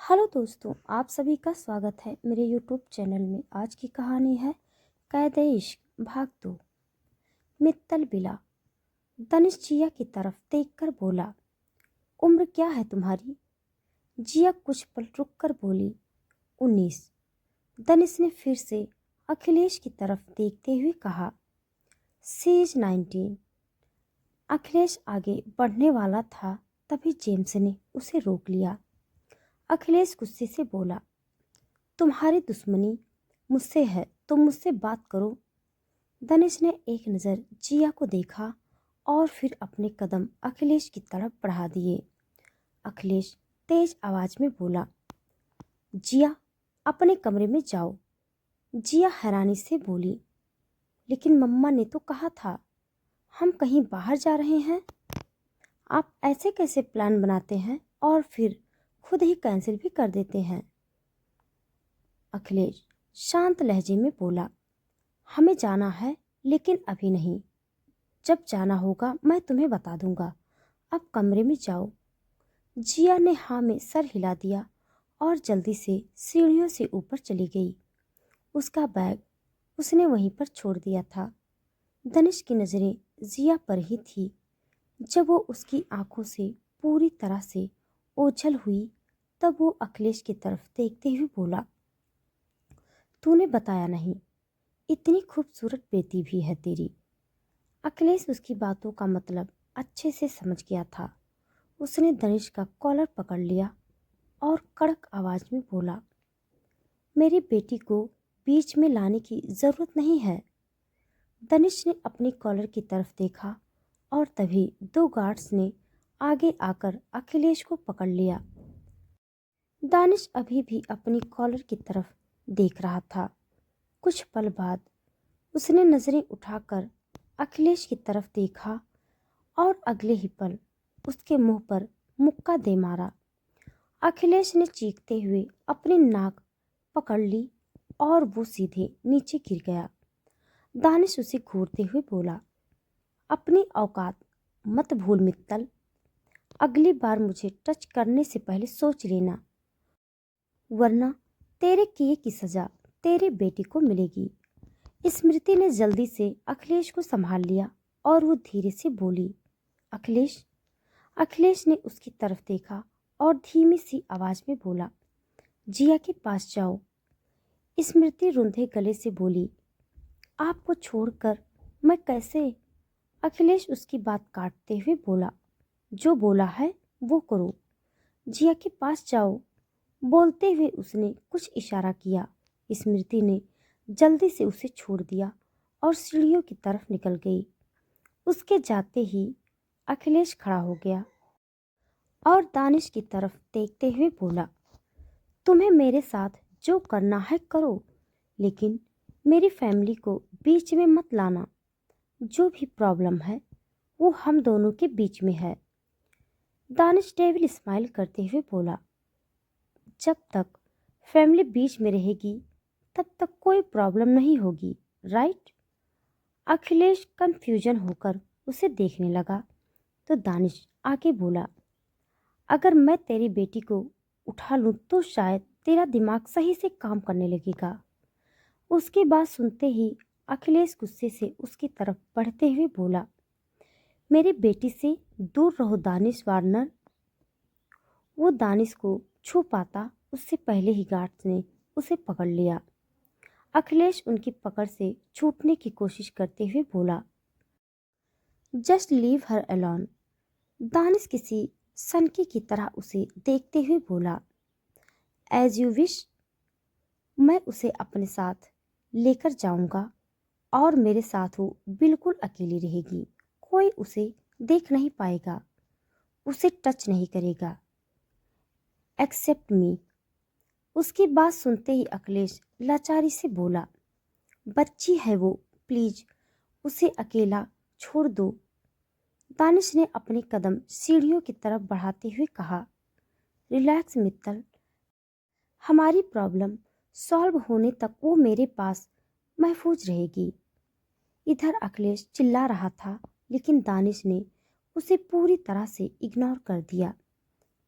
Hello दोस्तों, आप सभी का स्वागत है मेरे यूट्यूब चैनल में। आज की कहानी है कैद इश्क भाग 2। मित्तल बिला। दनिश जिया की तरफ देखकर बोला, उम्र क्या है तुम्हारी? जिया कुछ पल रुक कर बोली, 19। दनिश ने फिर से अखिलेश की तरफ देखते हुए कहा, सी इज 19। अखिलेश आगे बढ़ने वाला था, तभी जेम्स ने उसे रोक लिया। अखिलेश गुस्से से बोला, तुम्हारी दुश्मनी मुझसे है तो मुझसे बात करो। दनिश ने एक नज़र जिया को देखा और फिर अपने कदम अखिलेश की तरफ बढ़ा दिए। अखिलेश तेज आवाज में बोला, जिया अपने कमरे में जाओ। जिया हैरानी से बोली, लेकिन मम्मा ने तो कहा था हम कहीं बाहर जा रहे हैं। आप ऐसे कैसे प्लान बनाते हैं और फिर खुद ही कैंसिल भी कर देते हैं? अखिलेश शांत लहजे में बोला, हमें जाना है लेकिन अभी नहीं। जब जाना होगा मैं तुम्हें बता दूंगा। अब कमरे में जाओ। जिया ने हाँ में सर हिला दिया और जल्दी से सीढ़ियों से ऊपर चली गई। उसका बैग उसने वहीं पर छोड़ दिया था। दनिश की नज़रें जिया पर ही थी। जब वो उसकी आंखों से पूरी तरह से ओझल हुई, तब वो अखिलेश की तरफ देखते हुए बोला, तूने बताया नहीं, इतनी खूबसूरत बेटी भी है तेरी। अखिलेश उसकी बातों का मतलब अच्छे से समझ गया था। उसने दनिश का कॉलर पकड़ लिया और कड़क आवाज में बोला, मेरी बेटी को बीच में लाने की ज़रूरत नहीं है। दनिश ने अपनी कॉलर की तरफ देखा और तभी दो गार्ड्स ने आगे आकर अखिलेश को पकड़ लिया। दानिश अभी भी अपनी कॉलर की तरफ देख रहा था। कुछ पल बाद उसने नज़रें उठाकर अखिलेश की तरफ देखा और अगले ही पल उसके मुंह पर मुक्का दे मारा। अखिलेश ने चीखते हुए अपनी नाक पकड़ ली और वो सीधे नीचे गिर गया। दानिश उसे घूरते हुए बोला, अपनी औकात मत भूल मित्तल। अगली बार मुझे टच करने से पहले सोच लेना, वरना तेरे किए की सजा तेरी बेटी को मिलेगी। स्मृति ने जल्दी से अखिलेश को संभाल लिया और वो धीरे से बोली, अखिलेश। अखिलेश ने उसकी तरफ देखा और धीमी सी आवाज में बोला, जिया के पास जाओ। स्मृति रुंधे गले से बोली, आपको छोड़कर मैं कैसे? अखिलेश उसकी बात काटते हुए बोला, जो बोला है वो करो। जिया के पास जाओ। बोलते हुए उसने कुछ इशारा किया। स्मृति ने जल्दी से उसे छोड़ दिया और सीढ़ियों की तरफ निकल गई। उसके जाते ही अखिलेश खड़ा हो गया और दानिश की तरफ देखते हुए बोला, तुम्हें मेरे साथ जो करना है करो, लेकिन मेरी फैमिली को बीच में मत लाना। जो भी प्रॉब्लम है वो हम दोनों के बीच में है। दानिश डेविल स्माइल करते हुए बोला, जब तक फैमिली बीच में रहेगी तब तक कोई प्रॉब्लम नहीं होगी, राइट? अखिलेश कंफ्यूजन होकर उसे देखने लगा तो दानिश आगे बोला, अगर मैं तेरी बेटी को उठा लूं तो शायद तेरा दिमाग सही से काम करने लगेगा। उसकी बात सुनते ही अखिलेश गुस्से से उसकी तरफ बढ़ते हुए बोला, मेरी बेटी से दूर रहो दानिश वार्नर। वो दानिश को छू पाता उससे पहले ही गार्ड्स ने उसे पकड़ लिया। अखिलेश उनकी पकड़ से छूटने की कोशिश करते हुए बोला, just leave her alone. Danish किसी सनकी की तरह उसे देखते हुए बोला, एज यू विश। मैं उसे अपने साथ लेकर जाऊंगा और मेरे साथ वो बिल्कुल अकेली रहेगी। कोई उसे देख नहीं पाएगा, उसे टच नहीं करेगा एक्सेप्ट मी। उसकी बात सुनते ही अखिलेश लाचारी से बोला, बच्ची है वो, प्लीज उसे अकेला छोड़ दो। दानिश ने अपने कदम सीढ़ियों की तरफ बढ़ाते हुए कहा, रिलैक्स मित्तल, हमारी प्रॉब्लम सॉल्व होने तक वो मेरे पास महफूज रहेगी। इधर अखिलेश चिल्ला रहा था, लेकिन दानिश ने उसे पूरी तरह से इग्नोर कर दिया।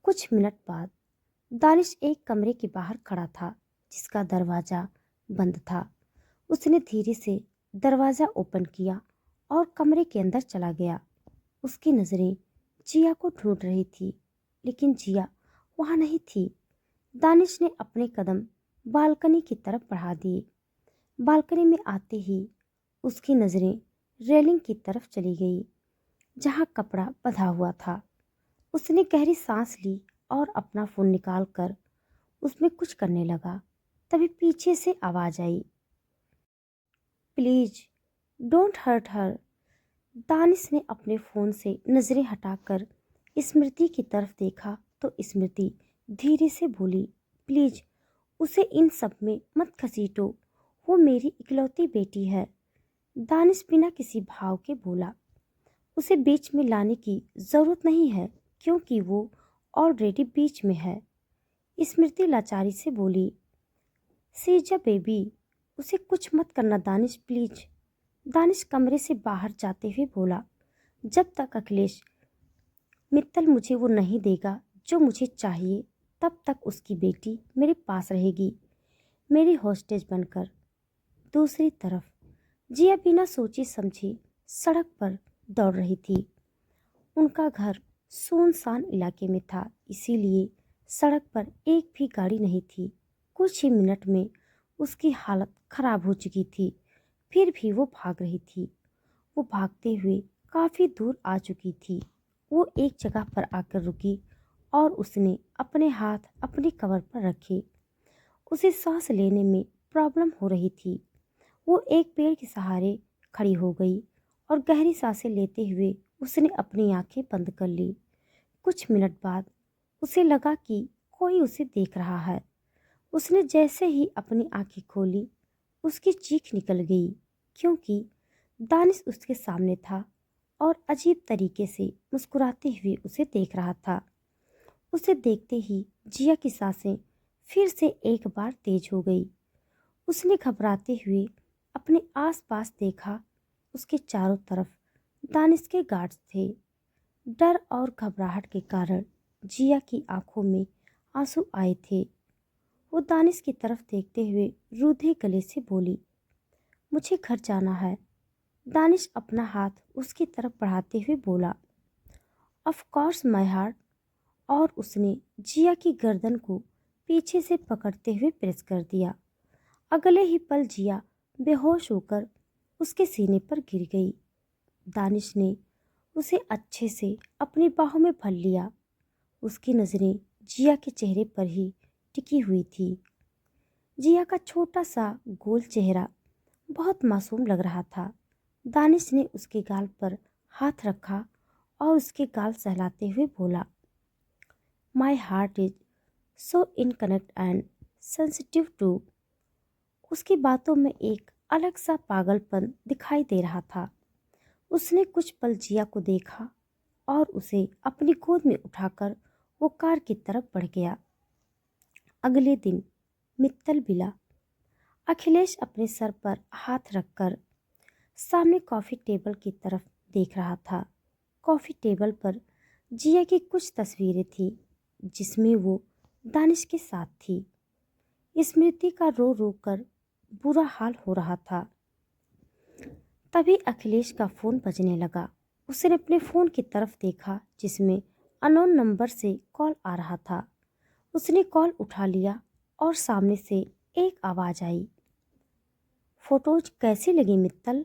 कुछ मिनट बाद दानिश एक कमरे के बाहर खड़ा था जिसका दरवाजा बंद था। उसने धीरे से दरवाजा ओपन किया और कमरे के अंदर चला गया। उसकी नजरें जिया को ढूंढ रही थी, लेकिन जिया वहां नहीं थी। दानिश ने अपने कदम बालकनी की तरफ बढ़ा दिए। बालकनी में आते ही उसकी नजरें रेलिंग की तरफ चली गई जहां कपड़ा बंधा हुआ था। उसने गहरी सांस ली और अपना फोन निकालकर उसमें कुछ करने लगा। तभी पीछे से आवाज आई, please don't hurt her. Danish ने अपने फोन से नजरें हटाकर स्मृति की तरफ देखा तो स्मृति धीरे से बोली, प्लीज उसे इन सब में मत घसीटो, वो मेरी इकलौती बेटी है। दानिश बिना किसी भाव के बोला, उसे बीच में लाने की जरूरत नहीं है क्योंकि वो ऑलरेडी बीच में है। स्मृति लाचारी से बोली, सीजा बेबी, उसे कुछ मत करना दानिश प्लीज। दानिश कमरे से बाहर जाते हुए बोला, जब तक अखिलेश मित्तल मुझे वो नहीं देगा जो मुझे चाहिए, तब तक उसकी बेटी मेरे पास रहेगी, मेरी हॉस्टेज बनकर। दूसरी तरफ जिया बिना सोची समझी सड़क पर दौड़ रही थी। उनका घर सुनसान इलाके में था, इसीलिए सड़क पर एक भी गाड़ी नहीं थी। कुछ ही मिनट में उसकी हालत खराब हो चुकी थी, फिर भी वो भाग रही थी। वो भागते हुए काफी दूर आ चुकी थी। वो एक जगह पर आकर रुकी और उसने अपने हाथ अपने कमर पर रखे। उसे सांस लेने में प्रॉब्लम हो रही थी। वो एक पेड़ के सहारे खड़ी हो गई और गहरी सांसें लेते हुए उसने अपनी आंखें बंद कर ली। कुछ मिनट बाद उसे लगा कि कोई उसे देख रहा है। उसने जैसे ही अपनी आंखें खोली, उसकी चीख निकल गई क्योंकि दानिश उसके सामने था और अजीब तरीके से मुस्कुराते हुए उसे देख रहा था। उसे देखते ही जिया की सांसें फिर से एक बार तेज हो गई। उसने घबराते हुए अपने आसपास देखा। उसके चारों तरफ दानिश के गार्ड्स थे। डर और घबराहट के कारण जिया की आंखों में आंसू आए थे। वो दानिश की तरफ देखते हुए रूधे गले से बोली, मुझे घर जाना है। दानिश अपना हाथ उसकी तरफ बढ़ाते हुए बोला, ऑफ कोर्स माय हार्ट। और उसने जिया की गर्दन को पीछे से पकड़ते हुए प्रेस कर दिया। अगले ही पल जिया बेहोश होकर उसके सीने पर गिर गई। दानिश ने उसे अच्छे से अपनी बाहों में भर लिया। उसकी नजरें जिया के चेहरे पर ही टिकी हुई थी। जिया का छोटा सा गोल चेहरा बहुत मासूम लग रहा था। दानिश ने उसके गाल पर हाथ रखा और उसके गाल सहलाते हुए बोला, my heart is so incorrect and sensitive too. उसकी बातों में एक अलग सा पागलपन दिखाई दे रहा था। उसने कुछ पल जिया को देखा और उसे अपनी गोद में उठाकर वो कार की तरफ बढ़ गया। अगले दिन मित्तल बिला। अखिलेश अपने सर पर हाथ रखकर सामने कॉफी टेबल की तरफ देख रहा था। कॉफी टेबल पर जिया की कुछ तस्वीरें थी जिसमें वो दानिश के साथ थी। स्मृति का रो रो कर बुरा हाल हो रहा था। तभी अखिलेश का फोन बजने लगा। उसने अपने फोन की तरफ देखा जिसमें अननोन नंबर से कॉल आ रहा था। उसने कॉल उठा लिया और सामने से एक आवाज आई, फोटोज कैसी लगी मित्तल?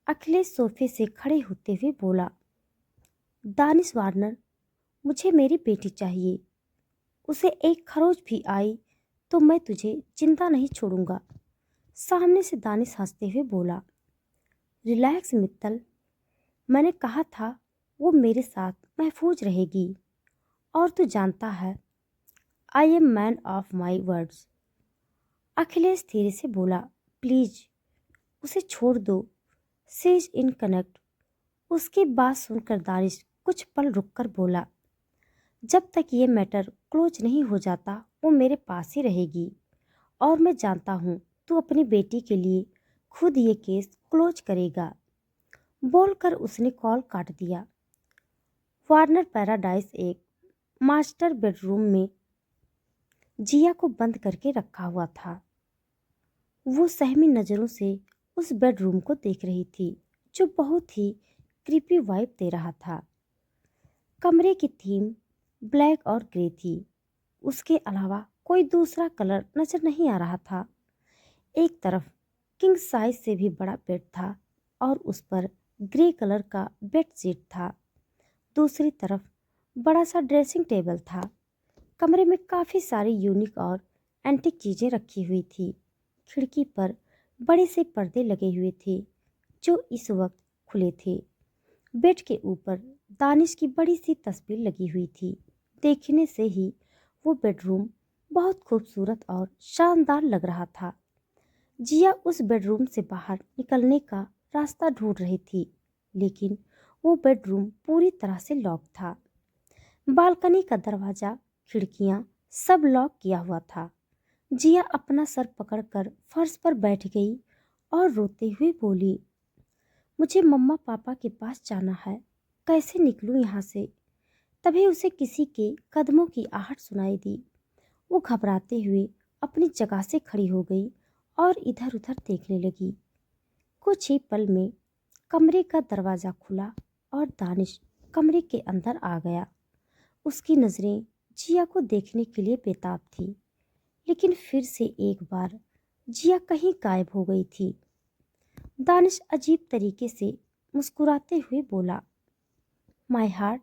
अखिलेश सोफे से खड़े होते हुए बोला, दानिश वार्नर, मुझे मेरी बेटी चाहिए। उसे एक खरोच भी आई तो मैं तुझे जिंदा नहीं छोड़ूंगा। सामने से दानिश हंसते हुए बोला, रिलैक्स मित्तल, मैंने कहा था वो मेरे साथ महफूज रहेगी। और तू जानता है, I am man of my words. Akhilesh धीरे से बोला, प्लीज उसे छोड़ दो, सी इज इन कनेक्ट। उसकी बात सुनकर दानिश कुछ पल रुककर बोला, जब तक ये मैटर क्लोज नहीं हो जाता वो मेरे पास ही रहेगी। और मैं जानता हूँ तू अपनी बेटी के लिए खुद ये केस क्लोज करेगा। बोलकर उसने कॉल काट दिया। वार्नर पैराडाइज एक मास्टर बेडरूम में जिया को बंद करके रखा हुआ था। वो सहमी नज़रों से उस बेडरूम को देख रही थी जो बहुत ही क्रीपी वाइब दे रहा था। कमरे की थीम ब्लैक और ग्रे थी। उसके अलावा कोई दूसरा कलर नजर नहीं आ रहा था। एक तरफ किंग साइज से भी बड़ा बेड था और उस पर ग्रे कलर का बेड शीट था। दूसरी तरफ बड़ा सा ड्रेसिंग टेबल था। कमरे में काफ़ी सारी यूनिक और एंटीक चीज़ें रखी हुई थी। खिड़की पर बड़े से पर्दे लगे हुए थे जो इस वक्त खुले थे। बेड के ऊपर दानिश की बड़ी सी तस्वीर लगी हुई थी। देखने से ही वो बेडरूम बहुत खूबसूरत और शानदार लग रहा था। जिया उस बेडरूम से बाहर निकलने का रास्ता ढूंढ रही थी, लेकिन वो बेडरूम पूरी तरह से लॉक था। बालकनी का दरवाजा, खिड़कियां सब लॉक किया हुआ था। जिया अपना सर पकड़कर फर्श पर बैठ गई और रोते हुए बोली, मुझे मम्मा पापा के पास जाना है, कैसे निकलूं यहाँ से। तभी उसे किसी के कदमों की आहट सुनाई दी। वो घबराते हुए अपनी जगह से खड़ी हो गई और इधर उधर देखने लगी। कुछ ही पल में कमरे का दरवाज़ा खुला और दानिश कमरे के अंदर आ गया। उसकी नज़रें जिया को देखने के लिए बेताब थी, लेकिन फिर से एक बार जिया कहीं गायब हो गई थी। दानिश अजीब तरीके से मुस्कुराते हुए बोला, my heart,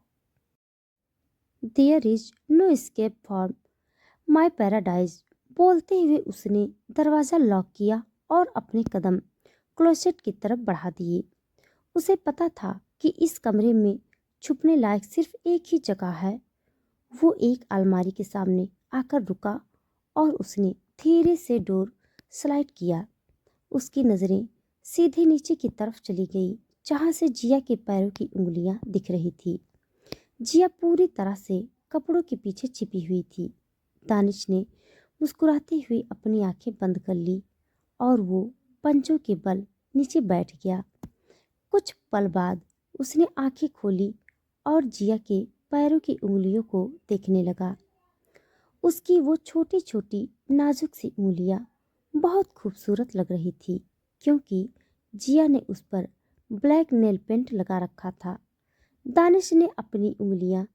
there is no escape from my paradise. बोलते हुए उसने दरवाज़ा लॉक किया और अपने कदम क्लोसेट की तरफ बढ़ा दिए। उसे पता था कि इस कमरे में छुपने लायक सिर्फ एक ही जगह है। वो एक अलमारी के सामने आकर रुका और उसने धीरे से डोर स्लाइड किया। उसकी नज़रें सीधे नीचे की तरफ चली गई, जहाँ से जिया के पैरों की उंगलियां दिख रही थी। जिया पूरी तरह से कपड़ों के पीछे छिपी हुई थी। दानिश ने मुस्कुराते हुए अपनी आंखें बंद कर ली और वो पंजों के बल नीचे बैठ गया। कुछ पल बाद उसने आंखें खोली और जिया के पैरों की उंगलियों को देखने लगा। उसकी वो छोटी छोटी नाजुक सी उंगलियां बहुत खूबसूरत लग रही थी, क्योंकि जिया ने उस पर ब्लैक नेल पेंट लगा रखा था। दानिश ने अपनी उंगलियां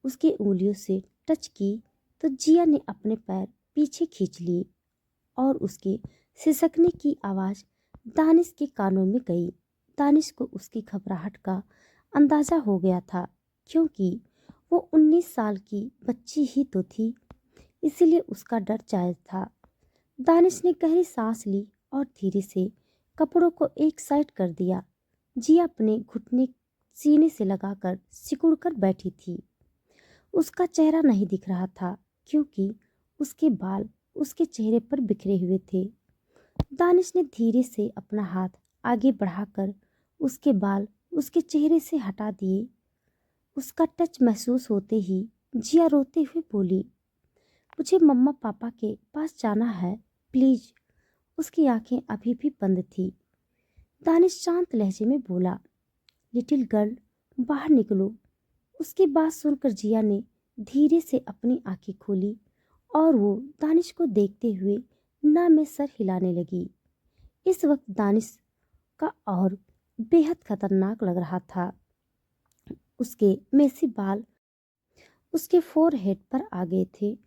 उसकी उंगलियों से टच की तो जिया ने अपने पैर पीछे खींच लिए और उसके सिसकने की आवाज़ दानिश के कानों में गई। दानिश को उसकी घबराहट का अंदाज़ा हो गया था, क्योंकि वो 19 साल की बच्ची ही तो थी, इसीलिए उसका डर जायज़ था। दानिश ने गहरी सांस ली और धीरे से कपड़ों को एक साइड कर दिया। जिया अपने घुटने सीने से लगाकर सिकुड़ कर बैठी थी। उसका चेहरा नहीं दिख रहा था, क्योंकि उसके बाल उसके चेहरे पर बिखरे हुए थे। दानिश ने धीरे से अपना हाथ आगे बढ़ाकर उसके बाल उसके चेहरे से हटा दिए। उसका टच महसूस होते ही जिया रोते हुए बोली, मुझे मम्मा पापा के पास जाना है, प्लीज। उसकी आंखें अभी भी बंद थी। दानिश शांत लहजे में बोला, लिटिल गर्ल, बाहर निकलो। उसकी बात सुनकर जिया ने धीरे से अपनी आंखें खोली और वो दानिश को देखते हुए ना में सर हिलाने लगी। इस वक्त दानिश का और बेहद खतरनाक लग रहा था। उसके मेसी बाल उसके फोरहेड पर आ गए थे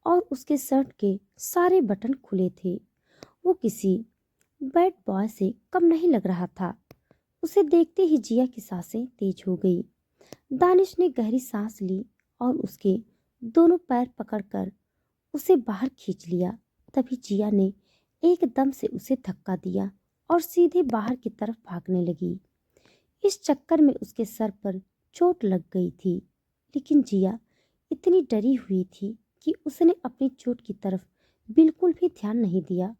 और उसके शर्ट के सारे बटन खुले थे। वो किसी बैड बॉय से कम नहीं लग रहा था। उसे देखते ही जिया की सांसें तेज हो गई। दानिश ने गहरी सांस ली और उसके दोनों पैर पकड़कर उसे बाहर खींच लिया। तभी जिया ने एकदम से उसे धक्का दिया और सीधे बाहर की तरफ भागने लगी। इस चक्कर में उसके सर पर चोट लग गई थी, लेकिन जिया इतनी डरी हुई थी कि उसने अपनी चोट की तरफ बिल्कुल भी ध्यान नहीं दिया।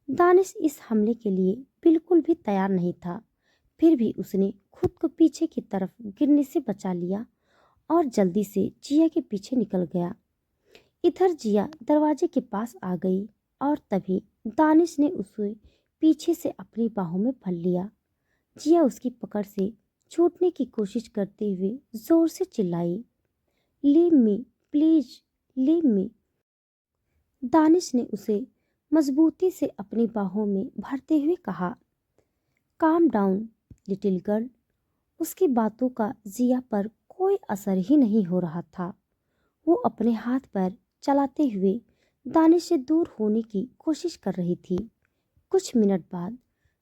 दानिश इस हमले के लिए बिल्कुल भी तैयार नहीं था। फिर भी उसने खुद को पीछे की तरफ गिरने से बचा लिया और जल्दी से जिया के पीछे निकल गया। इधर जिया दरवाजे के पास आ गई और तभी दानिश ने उसे पीछे से अपनी बाहों में भर लिया। जिया उसकी पकड़ से छूटने की कोशिश करते हुए जोर से चिल्लाई, leave me please, leave me. Danish ने उसे मजबूती से अपनी बाहों में भरते हुए कहा, काम डाउन लिटिल गर्ल। उसकी बातों का जिया पर कोई असर ही नहीं हो रहा था। वो अपने हाथ पैर चलाते हुए दानिश से दूर होने की कोशिश कर रही थी। कुछ मिनट बाद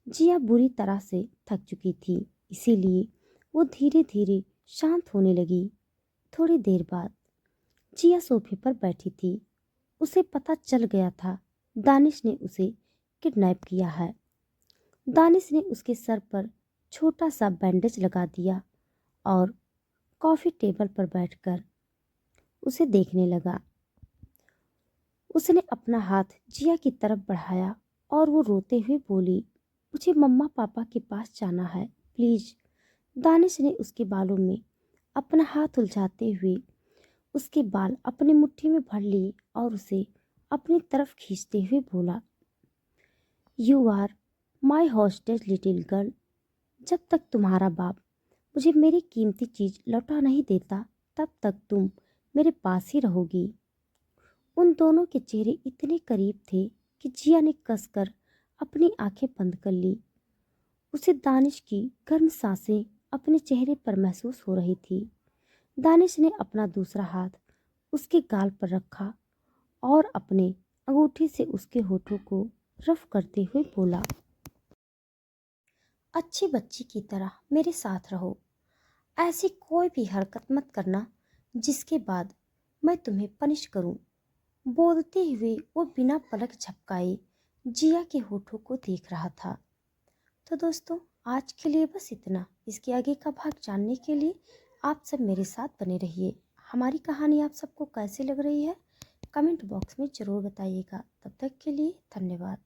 जिया बुरी तरह से थक चुकी थी, इसीलिए वो धीरे धीरे शांत होने लगी। थोड़ी देर बाद जिया सोफे पर बैठी थी। उसे पता चल गया था दानिश ने उसे किडनैप किया है। दानिश ने उसके सर पर छोटा सा बैंडेज लगा दिया और कॉफी टेबल पर बैठकर उसे देखने लगा। उसने अपना हाथ जिया की तरफ बढ़ाया और वो रोते हुए बोली, मुझे मम्मा पापा के पास जाना है, प्लीज। दानिश ने उसके बालों में अपना हाथ उलझाते हुए उसके बाल अपनी मुट्ठी में भर लिए और उसे अपनी तरफ खींचते हुए बोला, you are my hostage little girl. जब तक तुम्हारा बाप मुझे मेरी कीमती चीज लौटा नहीं देता, तब तक तुम मेरे पास ही रहोगी। उन दोनों के चेहरे इतने करीब थे कि जिया ने कसकर अपनी आंखें बंद कर ली। उसे दानिश की गर्म सांसें अपने चेहरे पर महसूस हो रही थी। दानिश ने अपना दूसरा हाथ उसके गाल पर रखा और अपने अंगूठी से उसके होठों को रफ करते हुए बोला, अच्छी बच्ची की तरह मेरे साथ रहो। ऐसी कोई भी हरकत मत करना जिसके बाद मैं तुम्हें पनिश करूं। बोलते हुए वो बिना पलक झपकाए जिया के होठों को देख रहा था। तो दोस्तों, आज के लिए बस इतना। इसके आगे का भाग जानने के लिए आप सब मेरे साथ बने रहिए। हमारी कहानी आप सबको कैसी लग रही है कमेंट बॉक्स में ज़रूर बताइएगा। तब तक के लिए धन्यवाद।